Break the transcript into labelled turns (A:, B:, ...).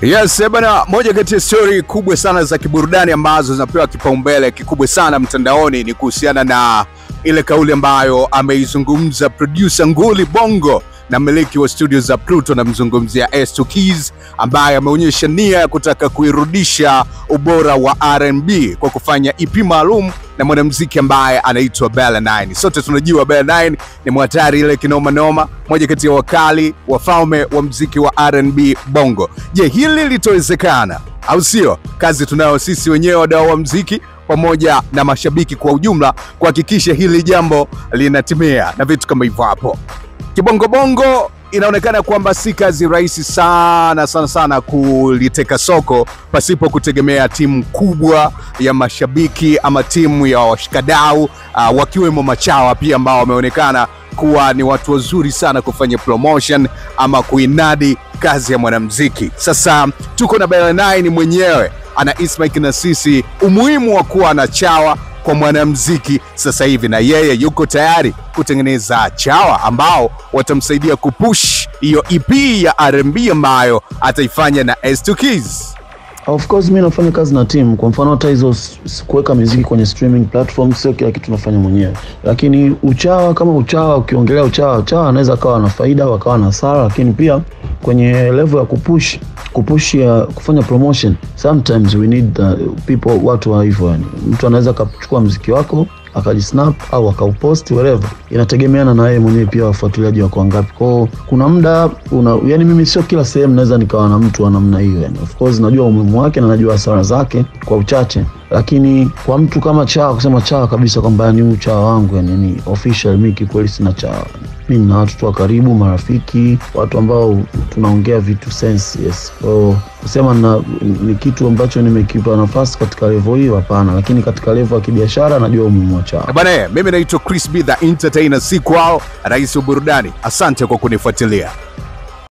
A: Yes, bana, moja kati ya story kubwa sana za kiburudani ambazo zinapewa kipaumbele kikubwa sana mtandaoni ni kuhusiana na ile kauli ambayo ameizungumza producer nguli Bongo na mmiliki wa studio za Pluto, na mzungumzia S2 Keys, ambaye ameonyesha nia ya kutaka kuirudisha ubora wa R&B kwa kufanya EP maalum na mwanamuziki ambaye anaitwa Bella 9. Sote tunajua Bella 9 ni mwatari ile kinoma noma, moja kati ya wakali wafalme wa muziki wa R&B Bongo. Je, hili litowezekana au sio? Kazi tunayo sisi wenyewe wadau wa muziki pamoja na mashabiki kwa ujumla kuhakikisha hili jambo linatimia na vitu kama hivyo hapo. Kibongo bongo inaonekana kwamba si kazi rahisi sana kuliteka soko pasipo kutegemea timu kubwa ya mashabiki ama timu ya washikadau, wakiwemo machawa pia ambao wameonekana kuwa ni watu wazuri sana kufanya promotion ama kuinadi kazi ya mwanamuziki. Sasa tuko na Bella 9 mwenyewe ana ismike na sisi umuhimu wa kuwa na chawa kwa mwanamuziki sasa hivi, na yeye yuko tayari kutengeneza chawa ambao watamsaidia kupush hiyo EP ya R&B ambayo ataifanya na S2 Keys.
B: Of course mimi nafanya kazi na team. Kwa mfano hata hizo kuweka muziki kwenye streaming platforms sio kila kitu nafanya mwenyewe. Lakini uchawa kama uchawa, ukiongelea uchawa anaweza kawa na faida au akawa na hasara, lakini pia kwenye level ya kupush ya kufanya promotion, sometimes we need the people, watu wa hivyo yani. Mtu anaweza kuchukua muziki wako akajisnap au akaupost whatever, inategemeana na yeye mwenyewe pia wafuatiliaji wako wangapi. Kwa kuna muda yani mimi sio kila sehemu naweza nikawa na mtu wa namna hiyo yani. Of course najua umuhimu wake na najua hasara zake kwa uchache, lakini kwa mtu kama chawa, kusema chawa kabisa kwamba ni uchawa wangu yani ni official, mimi kweli sina chawa. Mimi na watu tu karibu, marafiki, watu ambao tunaongea vitu sense. Yes, so kusema ni kitu ambacho nimekipa nafasi katika level hiyo hapana, lakini katika level ya kibiashara najua umuhimu wa chawa.
A: Bana, mimi naitwa Chris B the Entertainer, si kwao rais wa burudani. Asante kwa kunifuatilia.